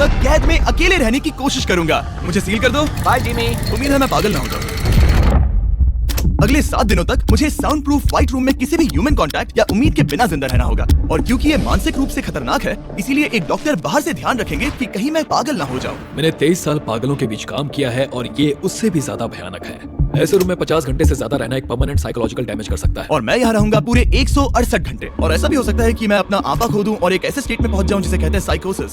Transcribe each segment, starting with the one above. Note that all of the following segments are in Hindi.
तक कैद में अकेले रहने की कोशिश करूंगा। मुझे सील कर दो। Bye Jimmy. उम्मीद है मैं पागल ना हो जाऊं। अगले 7 दिनों तक मुझे साउंड प्रूफ व्हाइट रूम में किसी भी ह्यूमन कांटेक्ट या उम्मीद के बिना जिंदा रहना होगा। और क्योंकि ये मानसिक रूप से खतरनाक है, इसीलिए एक डॉक्टर बाहर से ध्यान रखेंगे कि कहीं मैं पागल ना हो जाऊं। मैंने 23 साल पागलों के बीच काम किया है और ये उससे भी ज्यादा भयानक है। ऐसे रूम में 50 घंटे से ज्यादा रहना एक परमानेंट साइकोलॉजिकल डैमेज कर सकता है। और मैं यहाँ रहूंगा पूरे 168 घंटे। और ऐसा भी हो सकता है कि मैं अपना आपा खो दूं और एक ऐसे स्टेट में पहुंच जाऊं जिसे कहते हैं साइकोसिस।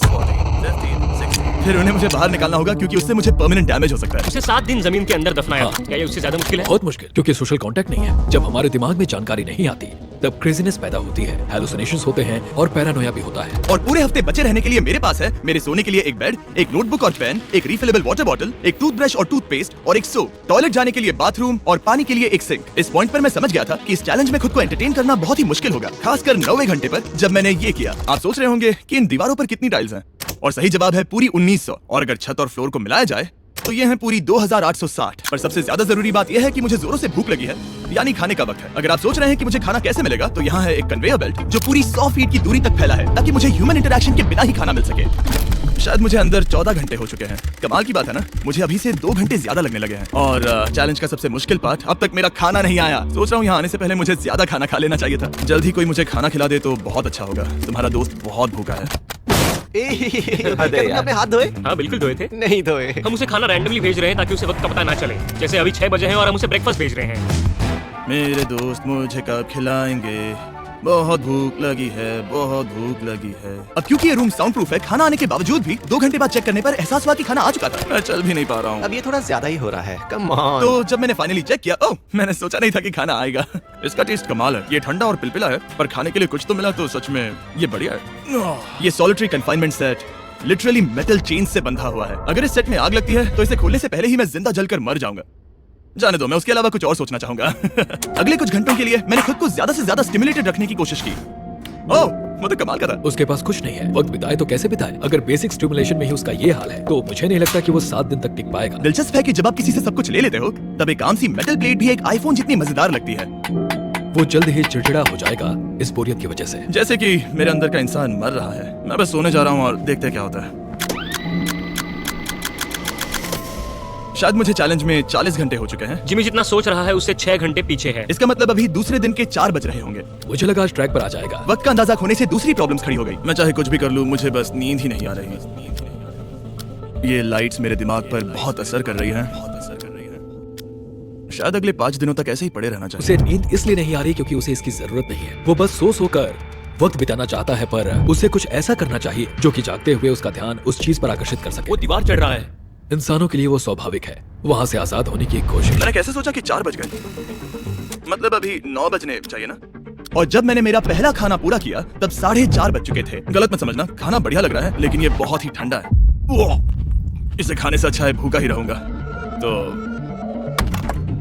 फिर उन्हें मुझे बाहर निकालना होगा क्योंकि उससे मुझे परमानेंट डैमेज हो सकता है। उसे 7 दिन जमीन के अंदर दफनाया। हाँ। क्या ये उससे ज्यादा मुश्किल है? बहुत मुश्किल, क्योंकि सोशल कांटेक्ट नहीं है। जब हमारे दिमाग में जानकारी नहीं आती तब क्रेजीनेस पैदा होती है, हैलुसिनेशंस होते हैं और पैरानोया भी होता है। और पूरे हफ्ते बचे रहने के लिए मेरे पास है मेरे सोने के लिए एक बेड, एक नोटबुक और पेन, एक रिफिलेबल वाटर बॉटल, एक टूथब्रश और टूथपेस्ट और एक सोप, टॉयलेट जाने के लिए बाथरूम और पानी के लिए एक सिंक। इस पॉइंट पर मैं समझ गया था कि इस चैलेंज में खुद को एंटरटेन करना बहुत ही मुश्किल होगा, खासकर 9वें घंटे पर जब मैंने ये किया। आप सोच रहे होंगे कि इन दीवारों पर कितनी टाइल्स हैं, और सही जवाब है पूरी 1900। और अगर छत और फ्लोर को मिलाया जाए तो ये है पूरी 2860। पर सबसे ज्यादा जरूरी बात यह है कि मुझे जोरों से भूख लगी है, यानी खाने का वक्त है। अगर आप सोच रहे हैं कि मुझे खाना कैसे मिलेगा, तो यहाँ है एक कन्वेयर बेल्ट जो पूरी 100 फीट की दूरी तक फैला है, ताकि मुझे ह्यूमन इंटरैक्शन के बिना ही खाना मिल सके। शायद मुझे अंदर 14 घंटे हो चुके हैं। कमाल की बात है ना, मुझे अभी से 2 घंटे ज्यादा लगने लगे हैं। और चैलेंज का सबसे मुश्किल पार्ट, अब तक मेरा खाना नहीं आया। सोच रहा हूँ यहाँ आने से पहले मुझे ज्यादा खाना खा लेना चाहिए था। जल्द ही कोई मुझे खाना खिला दे तो बहुत अच्छा होगा। तुम्हारा दोस्त बहुत भूखा है। तुमने अपने हाथ धोए? हाँ बिल्कुल धोए थे। नहीं धोए। हम उसे खाना रैंडमली भेज रहे हैं ताकि उसे वक्त का पता ना चले। जैसे अभी 6 बजे हैं और हम उसे ब्रेकफास्ट भेज रहे हैं। मेरे दोस्त मुझे कब खिलाएंगे? बहुत भूख लगी है, बहुत भूख लगी है। अब क्योंकि ये रूम साउंड प्रूफ है, खाना आने के बावजूद भी 2 घंटे बाद चेक करने पर एहसास हुआ कि खाना आ चुका था। मैं चल भी नहीं पा रहा हूँ। अब ये थोड़ा ज्यादा ही हो रहा है। Come on. तो जब मैंने फाइनली चेक किया, ओह, मैंने सोचा नहीं था कि खाना आएगा। इसका टेस्ट कमाल है। ये ठंडा और पिलपिला है, पर खाने के लिए कुछ तो मिला, तो सच में ये बढ़िया है। ये solitary confinement set literally metal chain से बंधा हुआ है। अगर इस सेट में आग लगती है तो इसे खोलने से पहले ही मैं जिंदा जलकर मर जाऊंगा। जाने दो, मैं उसके अलावा कुछ और सोचना चाहूंगा। अगले कुछ घंटों के लिए मैंने खुद को ज्यादा से ज्यादा स्टिमुलेटेड रखने की कोशिश की। ओह, वो तो कमाल का था। उसके पास कुछ नहीं है, वक्त बिताए तो कैसे बिताए? अगर बेसिक स्टिमुलेशन में ही उसका ये हाल है तो मुझे नहीं लगता कि वो 7 दिन तक टिक पाएगा। दिलचस्प है कि जब आप किसी से सब कुछ ले लेते हो, तब एक आम सी मेटल प्लेट भी एक आईफोन जितनी मजेदार लगती है। वो जल्द ही चिड़चिड़ा हो जाएगा इस बोरियत की वजह से। जैसे कि मेरे अंदर का इंसान मर रहा है। मैं बस सोने जा रहा हूँ और देखते क्या होता है। शायद मुझे चैलेंज में 40 घंटे हो चुके हैं। जिमी जितना सोच रहा है उससे 6 घंटे पीछे है। इसका मतलब अभी दूसरे दिन के 4 बज रहे होंगे। मुझे लगा आज ट्रैक पर आ जाएगा। वक्त का अंदाजा खोने से दूसरी प्रॉब्लम्स खड़ी हो गई। मैं चाहे कुछ भी कर लूं, मुझे बस नींद ही नहीं आ रही। ये लाइट्स मेरे दिमाग पर बहुत असर कर रही हैं। शायद अगले 5 दिनों तक ऐसे ही पड़े रहना चाहिए। उसे नींद इसलिए नहीं आ रही क्योंकि उसे इसकी जरूरत नहीं है। वो बस सो कर वक्त बिताना चाहता है, पर उसे कुछ ऐसा करना चाहिए जो कि जागते हुए उसका ध्यान उस चीज पर आकर्षित कर सके। वो दीवार चढ़ रहा है। इंसानों के लिए वो स्वाभाविक है, वहाँ से आजाद होने की कोशिश। मैंने कैसे सोचा कि 4 बज गए? मतलब अभी 9 बजने चाहिए ना? और जब मैंने मेरा पहला खाना पूरा किया तब 4:30 बज चुके थे। गलत मत समझना, खाना बढ़िया लग रहा है, लेकिन ये बहुत ही ठंडा है। इसे खाने से अच्छा है भूखा ही रहूंगा। तो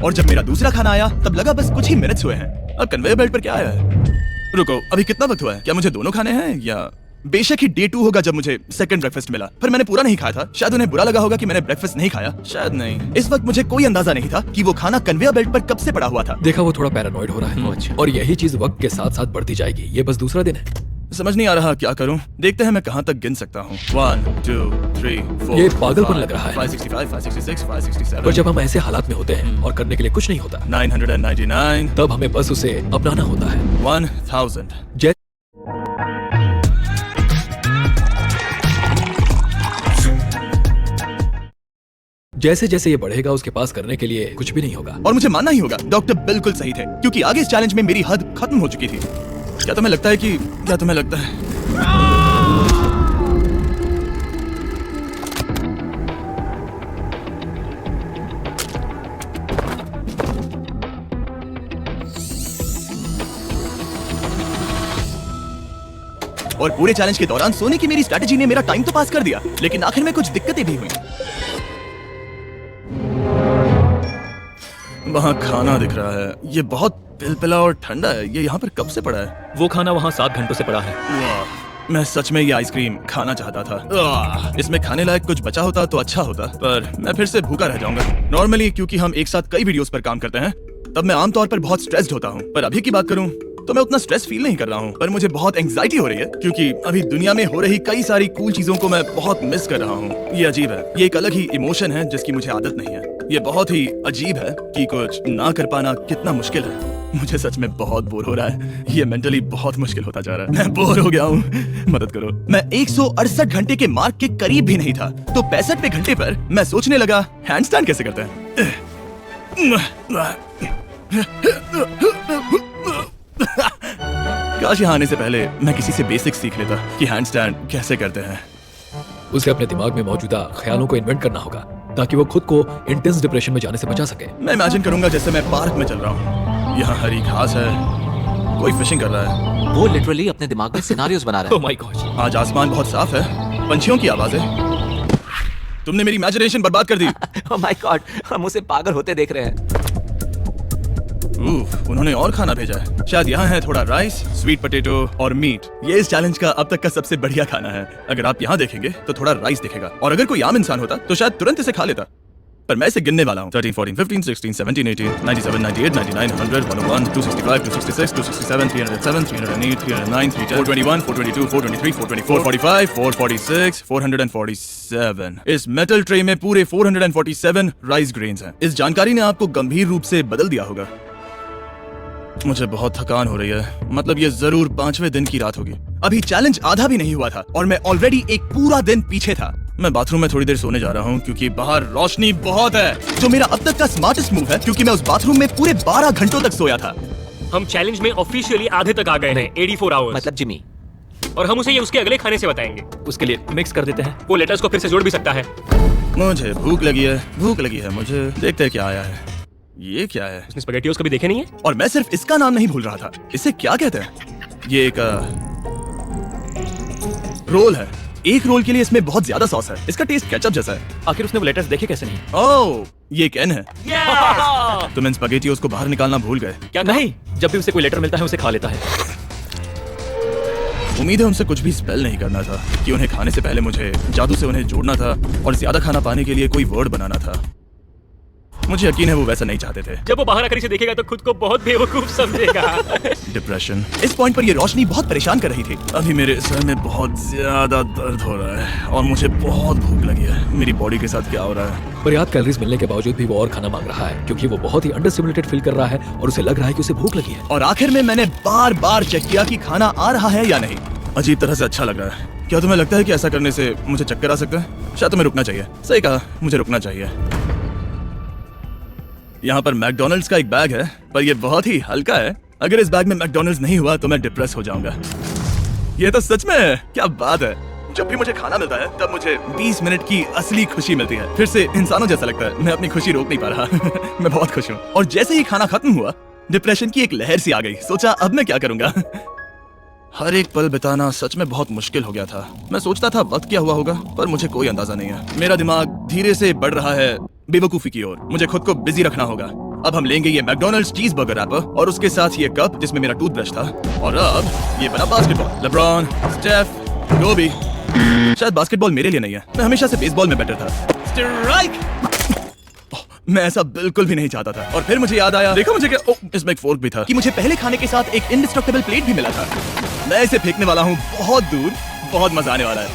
और जब मेरा दूसरा खाना आया तब लगा बस कुछ ही मिनट्स हुए हैं। अब कन्वेयर बेल्ट पर क्या आया है? रुको, अभी कितना वक्त हुआ है? क्या मुझे दोनों खाने हैं? या बेशक ही डे 2 होगा जब मुझे सेकंड ब्रेकफास्ट मिला, पर मैंने पूरा नहीं खाया था। शायद उन्हें बुरा लगा होगा कि मैंने ब्रेकफास्ट नहीं खाया, शायद नहीं। इस वक्त मुझे कोई अंदाजा नहीं था कि वो खाना कन्वेयर बेल्ट पर कब से पड़ा हुआ था। देखा, वो थोड़ा पैरानॉइड हो रहा है और यही चीज वक्त के साथ साथ बढ़ती जाएगी। ये बस दूसरा दिन है। समझ नहीं आ रहा क्या करूं। देखते हैं मैं कहां तक गिन सकता हूं। 1 2 3 4। ये पागलपन लग रहा है। 565 566 567। पर जब हम ऐसे हालात में होते हैं और करने के लिए कुछ नहीं होता, 999। तब हमें बस उसे अपनाना होता है। 1000। जैसे जैसे ये बढ़ेगा उसके पास करने के लिए कुछ भी नहीं होगा। और मुझे मानना ही होगा, डॉक्टर बिल्कुल सही थे, क्योंकि आगे इस चैलेंज में मेरी हद खत्म हो चुकी थी। क्या तुम्हें लगता है? और पूरे चैलेंज के दौरान सोने की मेरी स्ट्रैटेजी ने मेरा टाइम तो पास कर दिया, लेकिन आखिर में कुछ दिक्कतें भी हुई। वहाँ खाना दिख रहा है, ये बहुत पिलपिला और ठंडा है। ये यहाँ पर कब से पड़ा है? वो खाना वहाँ 7 घंटों से पड़ा है। मैं सच में ये आइसक्रीम खाना चाहता था। इसमें खाने लायक कुछ बचा होता तो अच्छा होता, पर मैं फिर से भूखा रह जाऊंगा। नॉर्मली क्योंकि हम एक साथ कई वीडियोस पर काम करते हैं, तब मैं आमतौर पर बहुत स्ट्रेस्ड होता हूँ, पर अभी की बात करूँ तो मैं उतना स्ट्रेस फील नहीं कर रहा हूँ, पर मुझे बहुत एंग्जाइटी हो रही है क्योंकि अभी दुनिया में हो रही कई सारी कूल चीजों को मैं बहुत मिस कर रहा हूँ। ये अजीब है, ये एक अलग ही इमोशन है जिसकी मुझे आदत नहीं है। ये बहुत ही अजीब है कि कुछ ना कर पाना कितना मुश्किल है। मुझे सच में बहुत बोर हो रहा है, ये मेंटली बहुत मुश्किल होता जा रहा है। मैं बोर हो गया हूँ, मदद करो। मैं 168 घंटे के मार्क के करीब भी नहीं था, तो 65वें घंटे पर मैं सोचने लगा हैंडस्टैंड कैसे करते हैं। काश यहाँ आने से पहले मैं किसी से बेसिक सीख लेता कि हैंडस्टैंड कैसे करते हैं। उसे अपने दिमाग में मौजूदा ख्यालों को इन्वेंट करना होगा ताकि वो खुद को इंटेंस डिप्रेशन में जाने से बचा सके। मैं इमेजिन करूंगा जैसे मैं पार्क में चल रहा हूँ, यहाँ हरी घास है, कोई फिशिंग कर रहा है। वो लिटरली अपने दिमाग में सिनारियोस बना रहा ओह माय गॉड। आज आसमान बहुत साफ है, पंछियों की आवाजें। तुमने मेरी इमेजिनेशन बर्बाद कर दी। है। ओह माय गॉड, हम उसे पागल होते देख रहे हैं। उन्होंने और खाना भेजा है। शायद यहाँ है थोड़ा राइस, स्वीट पोटैटो और मीट। ये इस चैलेंज का अब तक का सबसे बढ़िया खाना है। अगर आप यहाँ देखेंगे तो थोड़ा राइस दिखेगा, और अगर कोई आम इंसान होता तो शायद तुरंत इसे खा लेता, पर मैं इसे गिनने वाला हूँ। 13, 14, 15, 16, 17, 18, 97, 98, 99, 100, 101, 265, 266, 267, 307, 308, 309, 310, 421, 422, 423, 424, 445, 446, 447। इस मेटल ट्रे में पूरे 447 राइस ग्रेन्स हैं। इस जानकारी ने आपको गंभीर रूप से बदल दिया होगा। मुझे बहुत थकान हो रही है, मतलब ये जरूर 5वें दिन की रात होगी। अभी चैलेंज आधा भी नहीं हुआ था और मैं ऑलरेडी एक पूरा दिन पीछे था। मैं बाथरूम में थोड़ी देर सोने जा रहा हूँ क्योंकि बाहर रोशनी बहुत है, जो मेरा अब तक का स्मार्टेस्ट मूव है क्योंकि मैं उस बाथरूम में पूरे 12 घंटों तक सोया था। हम चैलेंज में ऑफिशियली आधे तक आ गए हैं, 84 आवर्स। मतलब जिमी, और हम उसे ये उसके अगले खाने से बताएंगे। उसके लिए मिक्स कर देते हैं। वो लेटर्स को फिर से जोड़ भी सकता है। मुझे भूख लगी है मुझे। देखते हैं क्या आया है। ये क्या है? उसने स्पैगेटियोस कभी देखे नहीं है? और मैं सिर्फ इसका नाम नहीं भूल रहा था। इसे क्या कहते हैं? ये एक रोल है। एक रोल के लिए इसमें बहुत ज्यादा सॉस है। इसका टेस्ट केचप जैसा है। आखिर उसने वो लेटर्स देखे कैसे नहीं? ओह, ये कैन है। तुम इन स्पैगेटियोस को बाहर निकालना भूल गए। क्या नहीं, जब भी उसे कोई लेटर मिलता है उसे खा लेता है। उम्मीद है उनसे कुछ भी स्पेल नहीं करना था कि उन्हें खाने से पहले मुझे जादू से उन्हें जोड़ना था और ज्यादा खाना पाने के लिए कोई वर्ड बनाना था। मुझे यकीन है वो वैसा नहीं चाहते थे। जब वो बाहर आकर इसे देखेगा तो खुद को बहुत बेवकूफ समझेगा। डिप्रेशन। इस पॉइंट पर ये रोशनी बहुत परेशान कर रही थी। अभी मेरे सर में बहुत ज्यादा दर्द हो रहा है और मुझे बहुत भूख लगी है। मेरी बॉडी के साथ क्या हो रहा है? पर्याप्त कैलोरीज मिलने के बावजूद भी वो और खाना मांग रहा है क्योंकि वो बहुत ही अंडर स्टिमुलेटेड फील कर रहा है और उसे लग रहा है कि उसे भूख लगी है। और आखिर में मैंने बार बार चेक किया कि खाना आ रहा है या नहीं। अजीब तरह से अच्छा लग रहा है। क्या तुम्हें लगता है कि ऐसा करने से मुझे चक्कर आ सकता है? शायद तुम्हें रुकना चाहिए। सही कहा, मुझे रुकना चाहिए। यहाँ पर मैकडॉनल्ड्स का एक बैग है, पर ये बहुत ही हल्का है। अगर इस बैग में मैकडॉनल्ड्स नहीं हुआ तो मैं डिप्रेस हो जाऊंगा। ये तो सच में है, क्या बात है। जब भी मुझे खाना मिलता है तब मुझे 20 मिनट की असली खुशी मिलती है। फिर से इंसानों जैसा लगता है। मैं अपनी खुशी रोक नहीं पा रहा। मैं बहुत खुश हूँ। और जैसे ही खाना खत्म हुआ, डिप्रेशन की एक लहर सी आ गई। सोचा अब मैं क्या करूंगा। हर एक पल बिताना सच में बहुत मुश्किल हो गया था। मैं सोचता था वक्त क्या हुआ होगा, पर मुझे कोई अंदाजा नहीं है। मेरा दिमाग धीरे से बढ़ रहा है बेवकूफी की ओर। मुझे खुद को बिजी रखना होगा। अब हम लेंगे ये मैकडॉनल्ड्स चीज बर्गर रैपर और उसके साथ ये कप जिसमें मेरा टूथब्रश था। और अब ये बना बास्केटबॉल। लेब्रॉन, स्टेफ, कोबी। शायद बास्केटबॉल मेरे लिए नहीं है। मैं हमेशा से बेसबॉल में बेटर था। स्ट्राइक! मैं ऐसा बिल्कुल भी नहीं चाहता था। और फिर मुझे याद आया, देखो मुझे क्या, इसमें एक फोर्क भी था, कि मुझे पहले खाने के साथ एक इंडिस्ट्रक्टेबल प्लेट भी मिला था। मैं इसे फेंकने वाला हूँ बहुत दूर। बहुत मजा आने वाला है।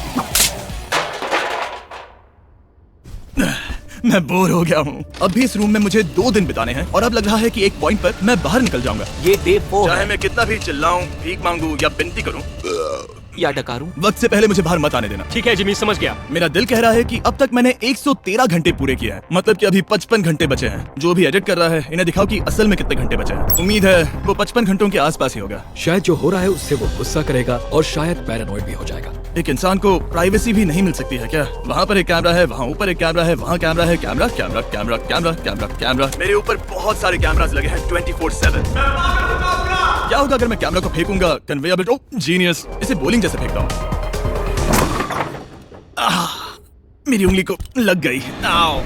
मैं बोर हो गया हूँ। अब भी इस रूम में मुझे 2 दिन बिताने हैं और अब लग रहा है कि एक पॉइंट पर मैं बाहर निकल जाऊंगा। ये डे 4 चाहे है मैं कितना भी चिल्लाऊं, भीख मांगू या विनती करूं, या डकारूं। वक्त से पहले मुझे बाहर मत आने देना। ठीक है जिमी, समझ गया। मेरा दिल कह रहा है कि अब तक मैंने 113 घंटे पूरे किए हैं। मतलब कि अभी 55 घंटे बचे हैं। जो भी एडिट कर रहा है, इन्हें दिखाओ कि असल में कितने घंटे बचे हैं। उम्मीद है वो 55 घंटों के आसपास ही होगा। शायद जो हो रहा है उससे वो गुस्सा करेगा और शायद पैरानॉइड भी हो जाएगा। एक इंसान को प्राइवेसी भी नहीं मिल सकती है क्या? वहाँ पर एक कैमरा है, वहाँ ऊपर एक कैमरा है, वहाँ कैमरा है, camera camera camera camera camera camera. मेरे ऊपर बहुत सारे कैमरास लगे हैं 24/7। क्या होगा अगर मैं कैमरा को फेंकूंगा? Conveyor belt. Oh genius! इसे बॉलिंग जैसे फेंकता हूँ। मेरी उंगली को लग गई। आओ!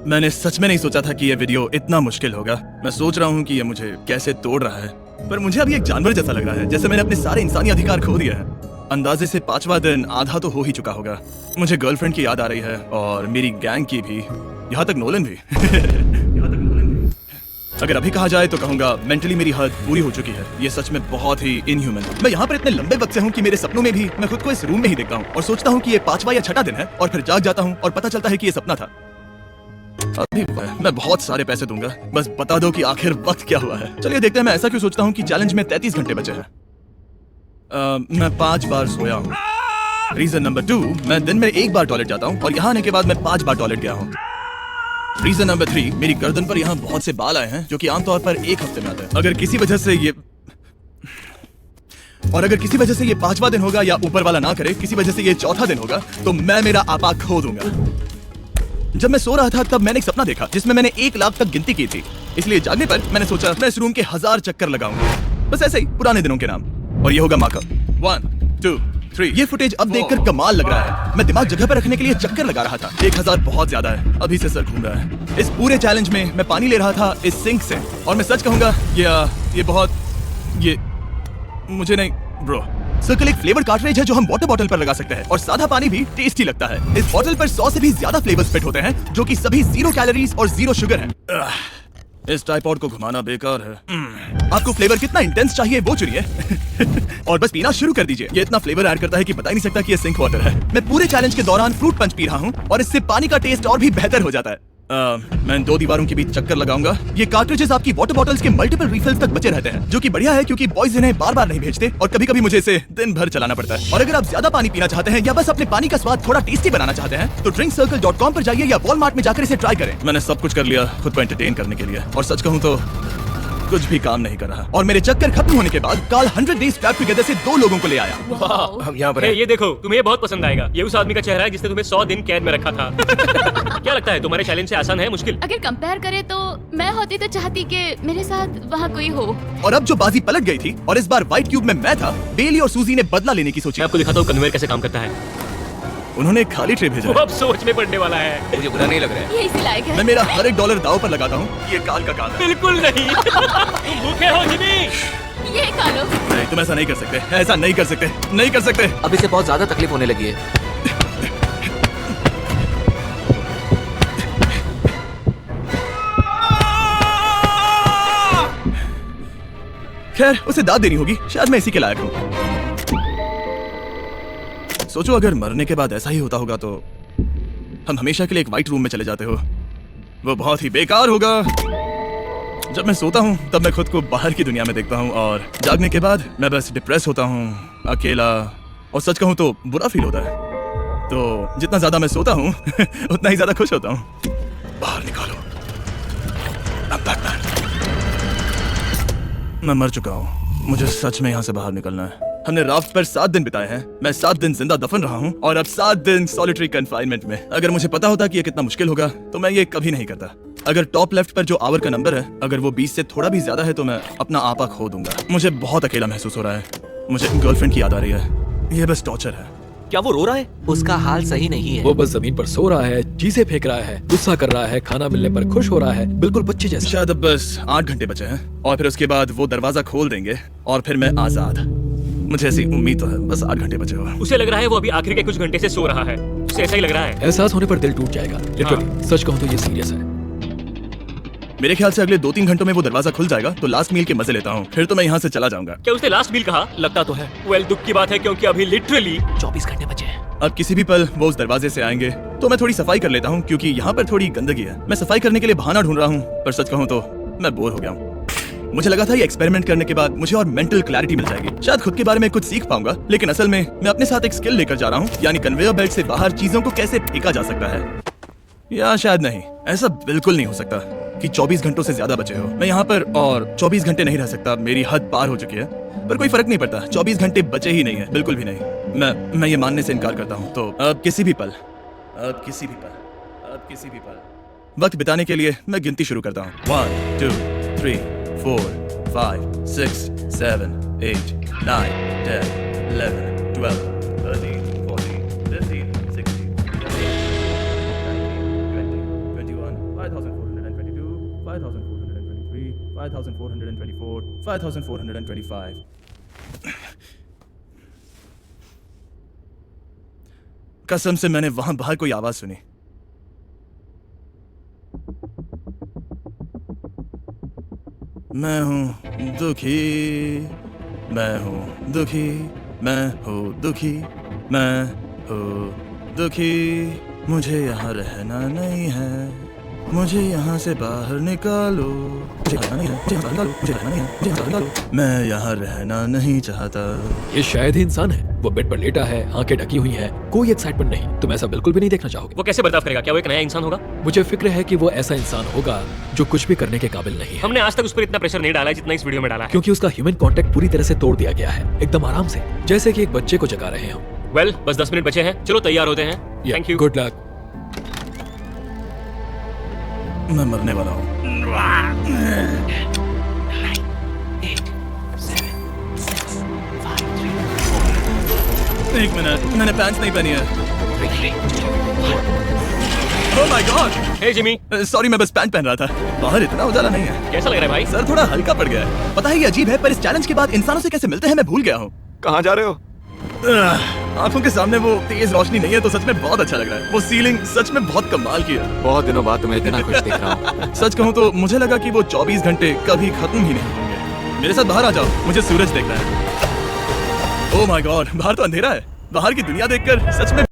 मैंने सच में नहीं सोचा था कि ये वीडियो इतना मुश्किल होगा। मैं सोच रहा हूँ कि ये मुझे कैसे तोड़ रहा है, पर मुझे अभी एक जानवर जैसा लग रहा है, जैसे मैंने अपने सारे इंसानी अधिकार खो दिए हैं। अंदाजे से 5वां दिन आधा तो हो ही चुका होगा। मुझे गर्लफ्रेंड की याद आ रही है और मेरी गैंग की भी, यहाँ तक नोलन भी। यहाँ तक नोलन भी। अगर अभी कहा जाए तो कहूंगा मेंटली मेरी हद पूरी हो चुकी है। ये सच में बहुत ही इनह्यूमन है। मैं यहाँ पर इतने लंबे वक्त से हूँ कि मेरे सपनों में भी मैं खुद को इस रूम में ही देखता हूँ और सोचता हूँ कि ये 5वां या 6वां दिन है, और फिर जाग जाता हूँ और पता चलता है कि ये सपना था। अभी मैं बहुत सारे पैसे दूंगा, बस बता दो कि आखिर वक्त क्या हुआ है। चलिए देखते हैं मैं ऐसा क्यों सोचता हूँ कि चैलेंज में 33 घंटे बचे हैं। मैं 5 बार सोया हूँ। रीजन नंबर 2, मैं दिन में 1 बार टॉयलेट जाता हूँ और यहाँ आने के बाद मैं 5 बार टॉयलेट गया हूँ। रीजन नंबर 3, मेरी गर्दन पर यहाँ बहुत से बाल आए हैं जो कि आमतौर पर 1 हफ्ते में आते हैं। अगर किसी वजह से ये 5वां दिन होगा या ऊपर वाला ना करे, किसी वजह से ये 4था दिन होगा, तो मैं मेरा आपा खो दूंगा। जब मैं सो रहा था तब मैंने एक सपना देखा जिसमें मैंने 1 लाख तक गिनती की थी। इसलिए जागने पर मैंने सोचा मैं इस रूम के 1000 चक्कर लगाऊंगा, बस ऐसे ही पुराने दिनों के नाम। और ये होगा माका। 1 2 3। ये फुटेज अब देखकर कमाल लग रहा है। मैं दिमाग जगह पर रखने के लिए चक्कर लगा रहा था। 1000 बहुत ज्यादा है। अभी से सर घूम रहा है। इस पूरे चैलेंज में मैं पानी ले रहा था इस सिंक से, और मैं सच कहूंगा ये मुझे नहीं ब्रो। सर्कल एक फ्लेवर कार्ट्रिज है जो हम वाटर बॉटल पर लगा सकते हैं, और सादा पानी भी टेस्टी लगता है। इस बॉटल पर 100 से भी ज्यादा फ्लेवर्स फिट होते हैं जो कि सभी 0 कैलोरीज और 0 शुगर हैं। इस ट्राइपॉड को घुमाना बेकार है। आपको फ्लेवर कितना इंटेंस चाहिए वो चुनिए और बस पीना शुरू कर दीजिए। ये इतना फ्लेवर ऐड करता है कि बता ही नहीं सकता कि ये सिंक वाटर है। मैं पूरे चैलेंज के दौरान फ्रूट पंच पी रहा हूँ और इससे पानी का टेस्ट और भी बेहतर हो जाता है। मैं इन 2 दीवारों के बीच चक्कर लगाऊंगा। ये कार्ट्रिजेस आपकी वाटर बॉटल्स के मल्टीपल रिफिल्स तक बचे रहते हैं, जो कि बढ़िया है क्योंकि बॉयज इन्हें बार-बार नहीं भेजते और कभी-कभी मुझे इसे दिन भर चलाना पड़ता है। और अगर आप ज्यादा पानी पीना चाहते हैं या बस अपने पानी का स्वाद थोड़ा टेस्टी बनाना चाहते हैं तो drinkcircle.com पर जाइए या वॉलमार्ट में जाकर इसे ट्राई करें। मैंने सब कुछ कर लिया खुद को एंटरटेन करने के लिए, और सच कहूं तो कुछ भी काम नहीं कर रहा। और मेरे चक्कर खत्म होने के बाद काल 100 डेज ट्रैप टुगेदर से 2 लोगों को ले आया। हम यहाँ पर ये देखो, तुम्हें ये बहुत पसंद आएगा। ये उस आदमी का चेहरा है जिसने तुम्हें 100 दिन कैद में रखा था। क्या लगता है तुम्हारे चैलेंज से आसान है मुश्किल? अगर कंपेयर करें तो मैं होती तो चाहती कि मेरे साथ वहाँ कोई हो। और अब जो बाजी पलट गई थी और इस बार व्हाइट क्यूब में मैं था, बेली और सूजी ने बदला लेने की सोची। मैं आपको दिखाता हूँ कन्वेयर कैसे काम करता है। उन्होंने एक खाली ट्रे भेजा। वो अब सोच में पड़ने वाला है। मुझे बुरा नहीं लग रहा है। ये इसी लायक है। मैं मेरा हर एक डॉलर दाव पर लगाता हूँ। ये काल का काल है। बिल्कुल नहीं। तुम भूखे हो जिमी। ये खा लो। नहीं, तुम ऐसा नहीं कर सकते, ऐसा नहीं कर सकते, नहीं कर सकते। अब इसे बहुत ज्यादा तकलीफ होने लगी है। खैर, उसे दाद देनी होगी। शायद मैं इसी के लायक हूँ। सोचो अगर मरने के बाद ऐसा ही होता होगा तो हम हमेशा के लिए एक व्हाइट रूम में चले जाते हो। वो बहुत ही बेकार होगा। जब मैं सोता हूँ तब मैं खुद को बाहर की दुनिया में देखता हूँ, और जागने के बाद मैं बस डिप्रेस होता हूँ, अकेला, और सच कहूँ तो बुरा फील होता है। तो जितना ज्यादा मैं सोता हूँ उतना ही ज्यादा खुश होता हूँ। बाहर निकालो। I'm Batman। मैं मर चुका हूँ। मुझे सच में यहाँ से बाहर निकलना है। हमने राफ्ट पर 7 दिन बिताए हैं। मैं 7 दिन जिंदा दफन रहा हूँ और अब 7 दिन सॉलिटरी कन्फाइनमेंट में। अगर मुझे पता होता कि ये कितना मुश्किल होगा तो मैं ये कभी नहीं करता। अगर टॉप लेफ्ट पर जो आवर का नंबर है, अगर वो 20 से थोड़ा भी ज्यादा है तो मैं अपना आपा खो दूंगा। मुझे बहुत अकेला महसूस हो रहा है। मुझे गर्लफ्रेंड की याद आ रही है। ये बस टॉर्चर है। क्या वो रो रहा है? उसका हाल सही नहीं है। वो बस जमीन पर सो रहा है, चीजें फेंक रहा है, गुस्सा कर रहा है, खाना मिलने पर खुश हो रहा है, बिल्कुल बच्चे जैसा। शायद अब बस 8 घंटे बचे हैं और फिर उसके बाद वो दरवाजा खोल देंगे और फिर मैं आजाद। मुझे ऐसी उम्मीद तो है। बस 8 घंटे बचे हुए। उसे लग रहा है वो अभी आखिरी के कुछ घंटे से सो रहा है। उसे ऐसा ही लग रहा है। एहसास होने पर दिल टूट जाएगा। लिटरली, सच कहूँ तो ये सीरियस है। मेरे ख्याल से अगले 2-3 घंटों में वो दरवाजा खुल जाएगा तो लास्ट मील के मजे लेता हूँ, फिर तो मैं यहाँ से चला जाऊंगा। क्या उसने लास्ट मील कहा? लगता तो है। वेल, दुख की बात है क्योंकि अभी लिटरली 24 घंटे बचे हैं। अब किसी भी पल वो उस दरवाजे से आएंगे तो मैं थोड़ी सफाई कर लेता हूँ क्योंकि यहाँ पर थोड़ी गंदगी है। मैं सफाई करने के लिए बहाना ढूंढ रहा हूँ, पर सच कहूँ तो मैं बोर हो गया हूँ। मुझे लगा था ये एक्सपेरिमेंट करने के बाद मुझे और मेंटल क्लैरिटी मिल जाएगी, शायद खुद के बारे में कुछ सीख पाऊंगा। लेकिन असल में मैं अपने साथ एक स्किल लेकर जा रहा हूँ, यानी कन्वेयर बेल्ट से बाहर चीजों को कैसे फेंका जा सकता है। या शायद नहीं, ऐसा बिल्कुल नहीं हो सकता कि 24 घंटों से ज्यादा बचे हो। मैं यहाँ पर और 24 घंटे नहीं रह सकता। मेरी हद पार हो चुकी है, पर कोई फर्क नहीं पड़ता। 24 घंटे बचे ही नहीं है, बिल्कुल भी नहीं। मैं ये मानने से इनकार करता हूँ। तो अब किसी भी पल वक्त बिताने के लिए मैं गिनती शुरू करता हूँ। 1 2 3 4 5 6 7 8 9 10 11 12 13 14 15 16 5422 5423 5424 5425। कसम से मैंने वहां बाहर कोई आवाज सुनी। मैं हूँ दुखी, मैं हूँ दुखी, मैं हूँ दुखी, मैं हूँ दुखी। मुझे यहाँ रहना नहीं है, मुझे यहाँ से बाहर निकालो। मुझे रहना नहीं है, मुझे यहाँ से निकालो, मुझे रहना नहीं है, मुझे यहाँ से निकालो। मैं यहाँ रहना नहीं चाहता। ये शायद ही इंसान है। वो बेड पर लेटा है, आंखें ढकी हुई हैं, कोई एक्साइटमेंट नहीं। तुम ऐसा बिल्कुल भी नहीं देखना चाहोगे। वो कैसे बर्ताव करेगा? क्या वो एक नया इंसान होगा? मुझे फिक्र है कि वो ऐसा इंसान होगा जो कुछ भी करने के काबिल नहीं है, हमने आज तक उस पर इतना प्रेशर नहीं डाला है जितना इस वीडियो में डाला है। क्योंकि उसका ह्यूमन कांटेक्ट पूरी तरह से तोड़ दिया गया है, एकदम आराम से, जैसे कि एक बच्चे को जगा रहे हो। वेल, बस 10 मिनट बचे हैं, चलो तैयार होते हैं। Thank you. Good luck. मैं मरने वाला हूँ। एक मिनट, मैंने पैंट्स नहीं पहनी है। Oh my God! Hey Jimmy, sorry, मैं बस पैंट पहन रहा था। बाहर इतना उजाला नहीं है। कैसा लग रहा है भाई? सर थोड़ा हल्का पड़ गया है। पता है ये अजीब है, पर इस चैलेंज के बाद इंसानों से कैसे मिलते हैं मैं भूल गया हूँ। कहाँ जा रहे हो? आंखों के सामने वो तेज रोशनी नहीं है तो सच में बहुत अच्छा लग रहा है। वो सीलिंग सच में बहुत कमाल की है। बहुत दिनों बाद तुम्हें इतना खुश देख रहा हूँ। सच कहूँ तो मुझे लगा कि वो 24 घंटे कभी खत्म ही नहीं होंगे। मेरे साथ बाहर आ जाओ, मुझे सूरज देखना है। ओह माय गॉड, बाहर तो अंधेरा है। बाहर की दुनिया देखकर सच में